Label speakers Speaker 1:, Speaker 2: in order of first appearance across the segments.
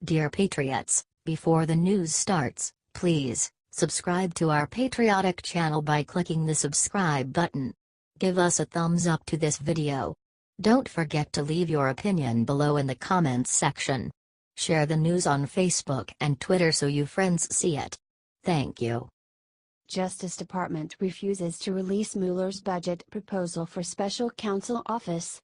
Speaker 1: Dear Patriots, before the news starts, please subscribe to our patriotic channel by clicking the subscribe button. Give us a thumbs up to this video. Don't forget to leave your opinion below in the comments section. Share the news on Facebook and Twitter so your friends see it. Thank you.
Speaker 2: Justice Department refuses to release Mueller's budget proposal for Special Counsel Office.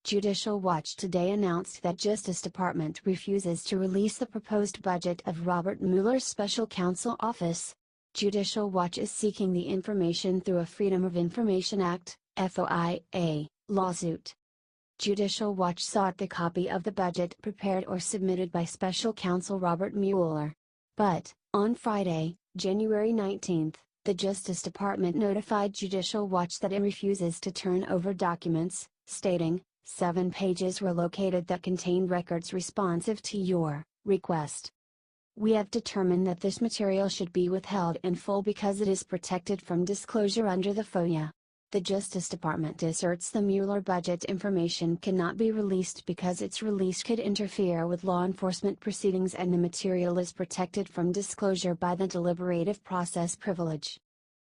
Speaker 2: Judicial Watch today announced that Justice Department refuses to release the proposed budget of Robert Mueller's Special Counsel Office. Judicial Watch is seeking the information through a Freedom of Information Act, FOIA, lawsuit. Judicial Watch sought the copy of the budget prepared or submitted by Special Counsel Robert Mueller. But, on Friday, January 19, the Justice Department notified Judicial Watch that it refuses to turn over documents, stating, 7 pages were located that contained records responsive to your request. We have determined that this material should be withheld in full because it is protected from disclosure under the FOIA. The Justice Department asserts the Mueller budget information cannot be released because its release could interfere with law enforcement proceedings and the material is protected from disclosure by the deliberative process privilege.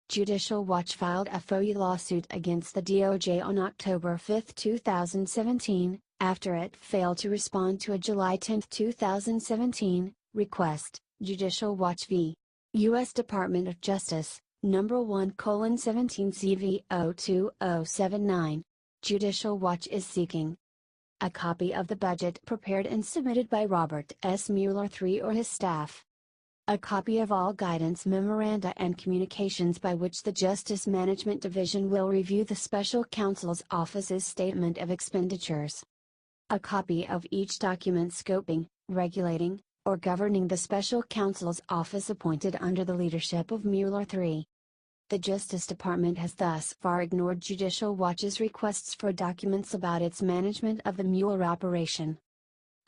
Speaker 2: Judicial Watch filed a FOIA lawsuit against the DOJ on October 5, 2017, after it failed to respond to a July 10, 2017, request. Judicial Watch v. U.S. Department of Justice, No. 1:17 CV 02079. Judicial Watch is seeking a copy of the budget prepared and submitted by Robert S. Mueller III or his staff. A copy of all guidance memoranda and communications by which the Justice Management Division will review the Special Counsel's Office's statement of expenditures. A copy of each document scoping, regulating, or governing the Special Counsel's Office appointed under the leadership of Mueller III. The Justice Department has thus far ignored Judicial Watch's requests for documents about its management of the Mueller operation.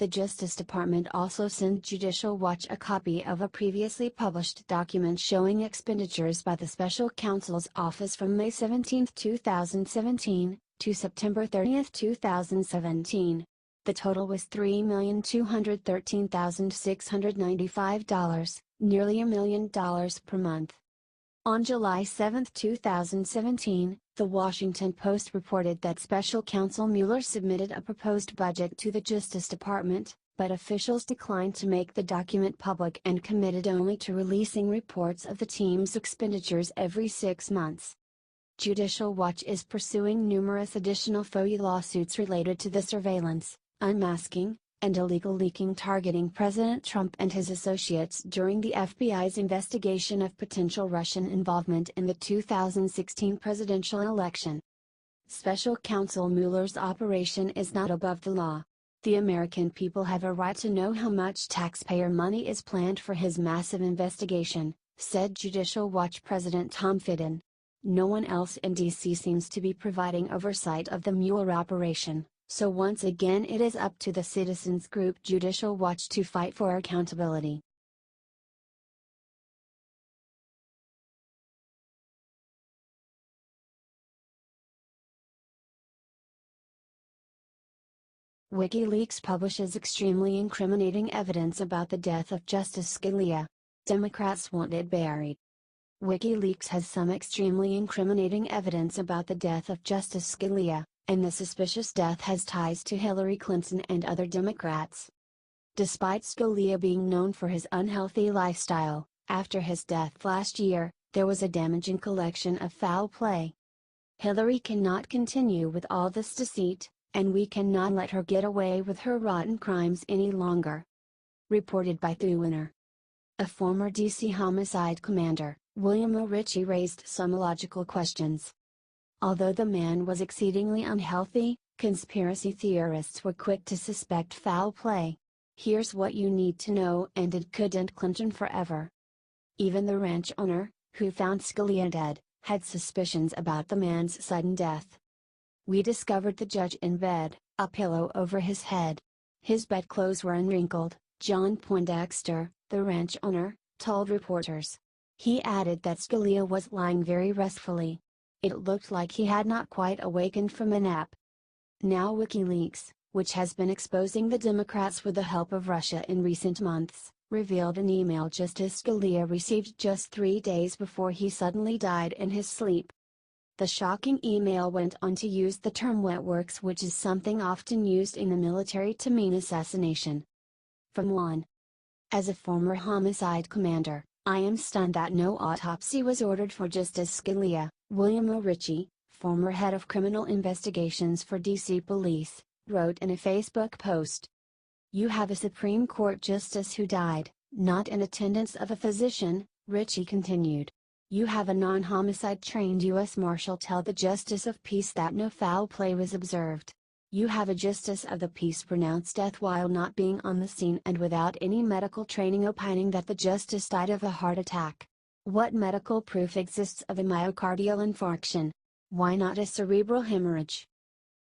Speaker 2: The Justice Department also sent Judicial Watch a copy of a previously published document showing expenditures by the Special Counsel's Office from May 17, 2017, to September 30, 2017. The total was $3,213,695, nearly $1 million per month. On July 7, 2017, The Washington Post reported that Special Counsel Mueller submitted a proposed budget to the Justice Department, but officials declined to make the document public and committed only to releasing reports of the team's expenditures every 6 months. Judicial Watch is pursuing numerous additional FOIA lawsuits related to the surveillance, unmasking, and illegal leaking targeting President Trump and his associates during the FBI's investigation of potential Russian involvement in the 2016 presidential election. Special Counsel Mueller's operation is not above the law. The American people have a right to know how much taxpayer money is planned for his massive investigation, said Judicial Watch President Tom Fitton. No one else in D.C. seems to be providing oversight of the Mueller operation. So once again it is up to the citizens group Judicial Watch to fight for accountability. WikiLeaks publishes extremely incriminating evidence about the death of Justice Scalia. Democrats want it buried. WikiLeaks has some extremely incriminating evidence about the death of Justice Scalia, and the suspicious death has ties to Hillary Clinton and other Democrats. Despite Scalia being known for his unhealthy lifestyle, after his death last year, there was a damaging collection of foul play. Hillary cannot continue with all this deceit, and we cannot let her get away with her rotten crimes any longer. Reported by Thuwiner. A former D.C. homicide commander, William O. Ritchie raised some illogical questions. Although the man was exceedingly unhealthy, conspiracy theorists were quick to suspect foul play. Here's what you need to know, and it could end Clinton forever. Even the ranch owner, who found Scalia dead, had suspicions about the man's sudden death. We discovered the judge in bed, a pillow over his head. His bedclothes were unwrinkled, John Poindexter, the ranch owner, told reporters. He added that Scalia was lying very restfully. It looked like he had not quite awakened from a nap. Now WikiLeaks, which has been exposing the Democrats with the help of Russia in recent months, revealed an email Justice Scalia received just 3 days before he suddenly died in his sleep. The shocking email went on to use the term wet works, which is something often used in the military to mean assassination. From one. As a former homicide commander, I am stunned that no autopsy was ordered for Justice Scalia. William O. Ritchie, former head of criminal investigations for D.C. Police, wrote in a Facebook post. You have a Supreme Court justice who died, not in attendance of a physician, Ritchie continued. You have a non-homicide trained U.S. Marshal tell the Justice of Peace that no foul play was observed. You have a Justice of the Peace pronounce death while not being on the scene and without any medical training opining that the Justice died of a heart attack. What medical proof exists of a myocardial infarction? Why not a cerebral hemorrhage?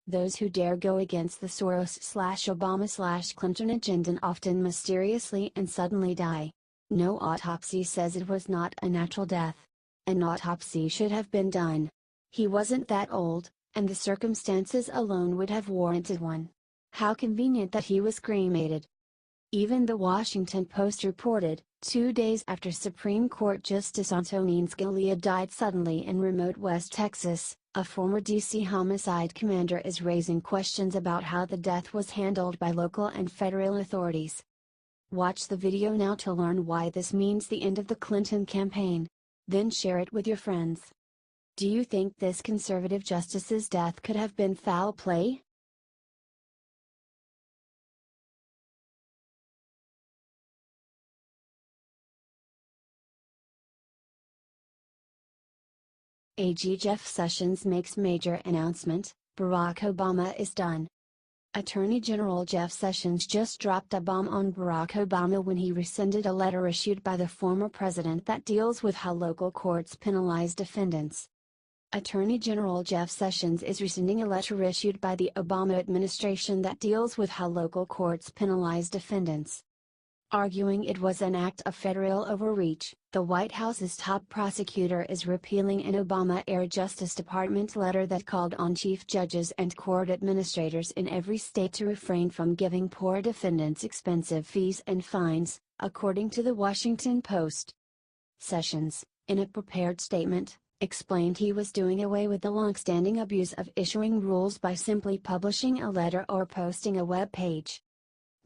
Speaker 2: Those who dare go against the Soros/Obama/Clinton agenda often mysteriously and suddenly die. No autopsy says it was not a natural death. An autopsy should have been done. He wasn't that old, and the circumstances alone would have warranted one. How convenient that he was cremated. Even the Washington Post reported, 2 days after Supreme Court Justice Antonin Scalia died suddenly in remote West Texas, a former D.C. homicide commander is raising questions about how the death was handled by local and federal authorities. Watch the video now to learn why this means the end of the Clinton campaign. Then share it with your friends. Do you think this conservative justice's death could have been foul play? AG Jeff Sessions makes major announcement, Barack Obama is done. Attorney General Jeff Sessions just dropped a bomb on Barack Obama when he rescinded a letter issued by the former president that deals with how local courts penalize defendants. Attorney General Jeff Sessions is rescinding a letter issued by the Obama administration that deals with how local courts penalize defendants. Arguing it was an act of federal overreach, the White House's top prosecutor is repealing an Obama-era Justice Department letter that called on chief judges and court administrators in every state to refrain from giving poor defendants expensive fees and fines, according to the Washington Post. Sessions, in a prepared statement, explained he was doing away with the long-standing abuse of issuing rules by simply publishing a letter or posting a web page.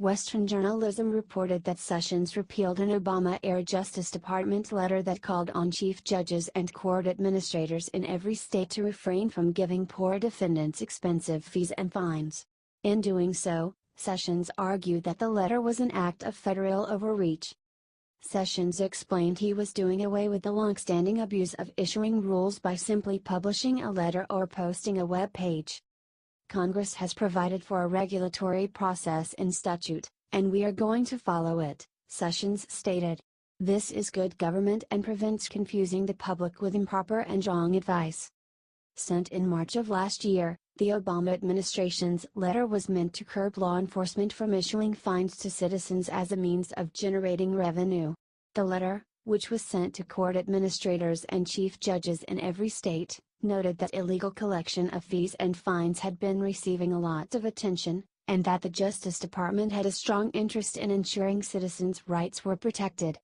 Speaker 2: Western journalism reported that Sessions repealed an Obama-era Justice Department letter that called on chief judges and court administrators in every state to refrain from giving poor defendants expensive fees and fines. In doing so, Sessions argued that the letter was an act of federal overreach. Sessions explained he was doing away with the long-standing abuse of issuing rules by simply publishing a letter or posting a web page. Congress has provided for a regulatory process in statute, and we are going to follow it, Sessions stated. This is good government and prevents confusing the public with improper and wrong advice. Sent in March of last year, the Obama administration's letter was meant to curb law enforcement from issuing fines to citizens as a means of generating revenue. The letter, which was sent to court administrators and chief judges in every state, noted that illegal collection of fees and fines had been receiving a lot of attention, and that the Justice Department had a strong interest in ensuring citizens' rights were protected.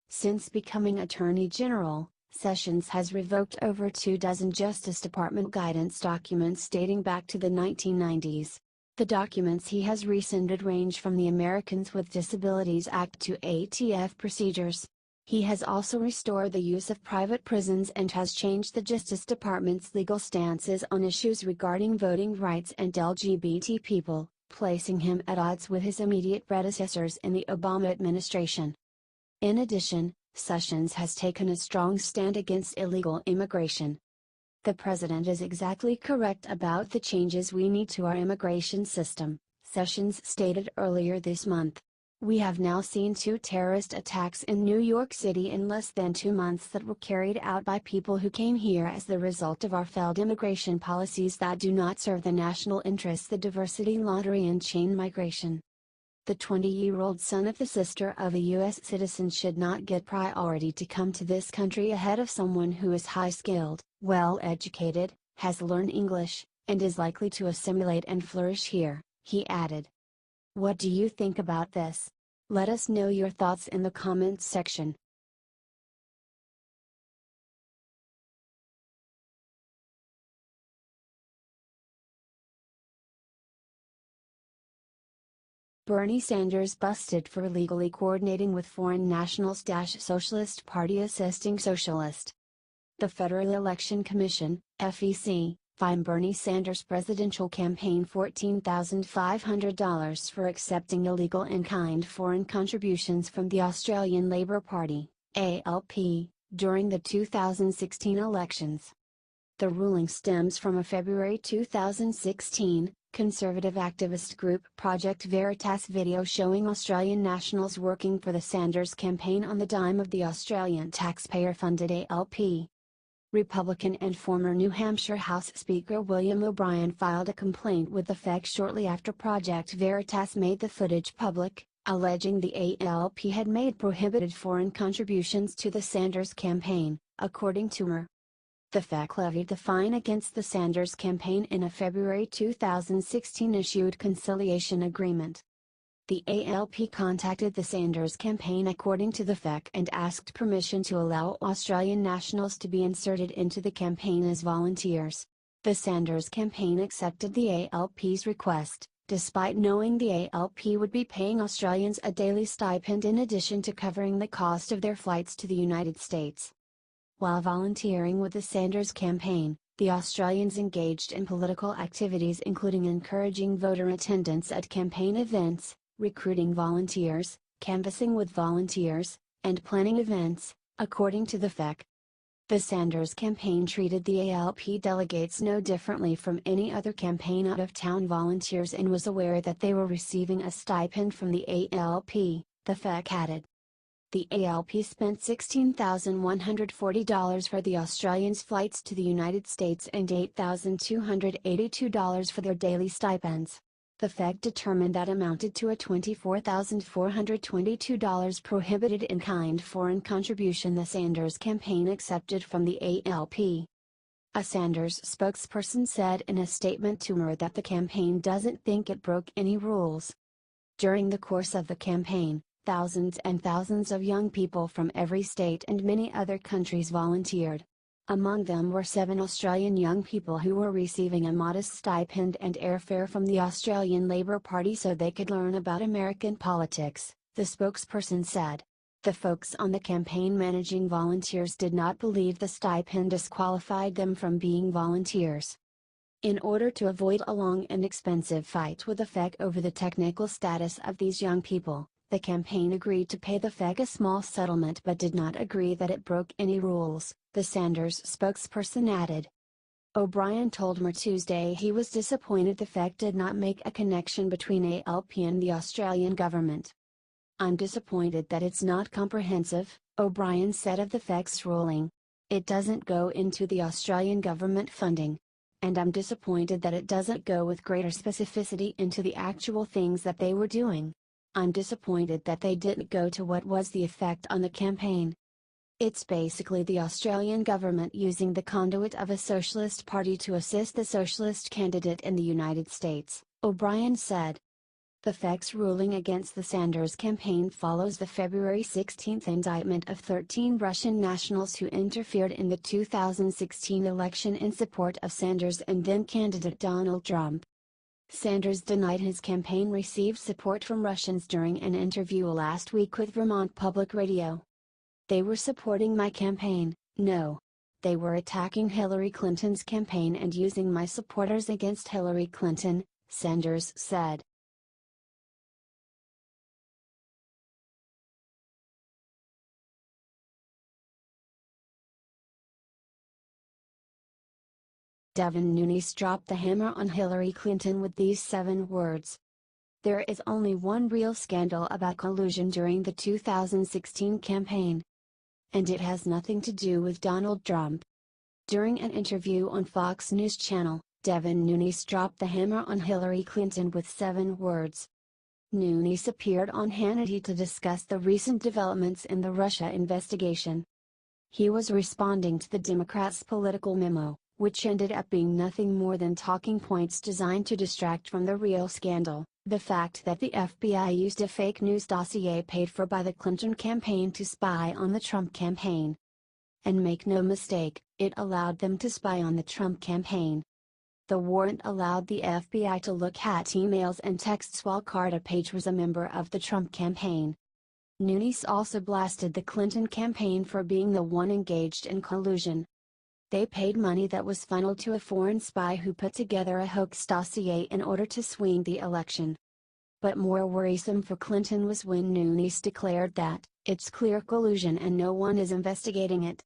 Speaker 2: Since becoming Attorney General, Sessions has revoked over 24 Justice Department guidance documents dating back to the 1990s. The documents he has rescinded range from the Americans with Disabilities Act to ATF procedures. He has also restored the use of private prisons and has changed the Justice Department's legal stances on issues regarding voting rights and LGBT people, placing him at odds with his immediate predecessors in the Obama administration. In addition, Sessions has taken a strong stand against illegal immigration. The president is exactly correct about the changes we need to our immigration system, Sessions stated earlier this month. We have now seen 2 terrorist attacks in New York City in less than 2 months that were carried out by people who came here as the result of our failed immigration policies that do not serve the national interests, the diversity lottery and chain migration. The 20-year-old son of the sister of a U.S. citizen should not get priority to come to this country ahead of someone who is high-skilled, well-educated, has learned English, and is likely to assimilate and flourish here, He added. What do you think about this? Let us know your thoughts in the comments section. Bernie Sanders busted for illegally coordinating with foreign nationals. Socialist Party assisting socialist. The Federal Election Commission, FEC, fined Bernie Sanders' presidential campaign $14,500 for accepting illegal in-kind foreign contributions from the Australian Labor Party, ALP, during the 2016 elections. The ruling stems from a February 2016, conservative activist group Project Veritas video showing Australian nationals working for the Sanders campaign on the dime of the Australian taxpayer-funded ALP. Republican and former New Hampshire House Speaker William O'Brien filed a complaint with the FEC shortly after Project Veritas made the footage public, alleging the ALP had made prohibited foreign contributions to the Sanders campaign, according to Mueller. The FEC levied the fine against the Sanders campaign in a February 2016 issued conciliation agreement. The ALP contacted the Sanders campaign according to the FEC and asked permission to allow Australian nationals to be inserted into the campaign as volunteers. The Sanders campaign accepted the ALP's request, despite knowing the ALP would be paying Australians a daily stipend in addition to covering the cost of their flights to the United States. While volunteering with the Sanders campaign, the Australians engaged in political activities including encouraging voter attendance at campaign events, recruiting volunteers, canvassing with volunteers, and planning events, according to the FEC. The Sanders campaign treated the ALP delegates no differently from any other campaign out-of-town volunteers and was aware that they were receiving a stipend from the ALP, the FEC added. The ALP spent $16,140 for the Australians' flights to the United States and $8,282 for their daily stipends. The FEC determined that amounted to a $24,422 prohibited in-kind foreign contribution the Sanders campaign accepted from the ALP. A Sanders spokesperson said in a statement to Mueller that the campaign doesn't think it broke any rules. During the course of the campaign, thousands and thousands of young people from every state and many other countries volunteered. Among them were 7 Australian young people who were receiving a modest stipend and airfare from the Australian Labor Party so they could learn about American politics, the spokesperson said. The folks on the campaign managing volunteers did not believe the stipend disqualified them from being volunteers. In order to avoid a long and expensive fight with the FEC over the technical status of these young people, the campaign agreed to pay the FEC a small settlement but did not agree that it broke any rules, the Sanders spokesperson added. O'Brien told Mueller Tuesday he was disappointed the FEC did not make a connection between ALP and the Australian government. I'm disappointed that it's not comprehensive, O'Brien said of the FEC's ruling. It doesn't go into the Australian government funding. And I'm disappointed that it doesn't go with greater specificity into the actual things that they were doing. I'm disappointed that they didn't go to what was the effect on the campaign. It's basically the Australian government using the conduit of a socialist party to assist the socialist candidate in the United States, O'Brien said. The FEC's ruling against the Sanders campaign follows the February 16 indictment of 13 Russian nationals who interfered in the 2016 election in support of Sanders and then-candidate Donald Trump. Sanders denied his campaign received support from Russians during an interview last week with Vermont Public Radio. They were supporting my campaign, no. They were attacking Hillary Clinton's campaign and using my supporters against Hillary Clinton, Sanders said. Devin Nunes dropped the hammer on Hillary Clinton with these 7 words. There is only one real scandal about collusion during the 2016 campaign. And it has nothing to do with Donald Trump. During an interview on Fox News Channel, Devin Nunes dropped the hammer on Hillary Clinton with 7 words. Nunes appeared on Hannity to discuss the recent developments in the Russia investigation. He was responding to the Democrats' political memo, which ended up being nothing more than talking points designed to distract from the real scandal, the fact that the FBI used a fake news dossier paid for by the Clinton campaign to spy on the Trump campaign. And make no mistake, it allowed them to spy on the Trump campaign. The warrant allowed the FBI to look at emails and texts while Carter Page was a member of the Trump campaign. Nunes also blasted the Clinton campaign for being the one engaged in collusion. They paid money that was funneled to a foreign spy who put together a hoax dossier in order to swing the election. But more worrisome for Clinton was when Nunes declared that, "It's clear collusion and no one is investigating it."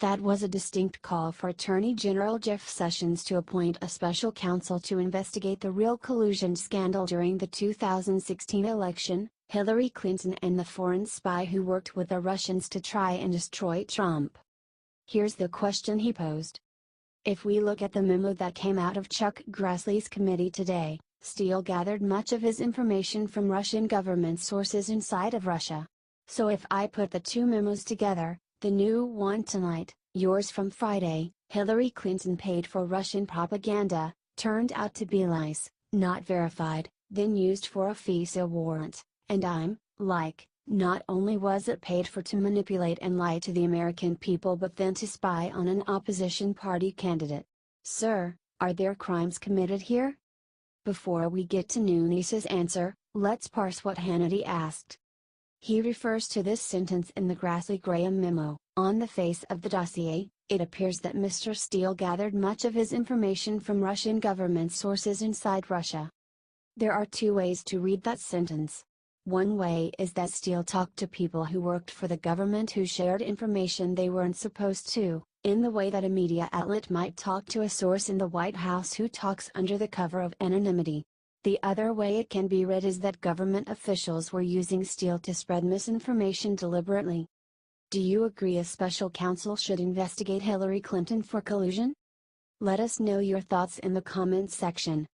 Speaker 2: That was a distinct call for Attorney General Jeff Sessions to appoint a special counsel to investigate the real collusion scandal during the 2016 election, Hillary Clinton and the foreign spy who worked with the Russians to try and destroy Trump. Here's the question he posed. If we look at the memo that came out of Chuck Grassley's committee today, Steele gathered much of his information from Russian government sources inside of Russia. So if I put the two memos together, the new one tonight, yours from Friday, Hillary Clinton paid for Russian propaganda, turned out to be lies, not verified, then used for a FISA warrant, and I'm, like, not only was it paid for to manipulate and lie to the American people but then to spy on an opposition party candidate. Sir, are there crimes committed here? Before we get to Nunes's answer, let's parse what Hannity asked. He refers to this sentence in the Grassley-Graham memo. On the face of the dossier, it appears that Mr. Steele gathered much of his information from Russian government sources inside Russia. There are two ways to read that sentence. One way is that Steele talked to people who worked for the government who shared information they weren't supposed to, in the way that a media outlet might talk to a source in the White House who talks under the cover of anonymity. The other way it can be read is that government officials were using Steele to spread misinformation deliberately. Do you agree a special counsel should investigate Hillary Clinton for collusion? Let us know your thoughts in the comments section.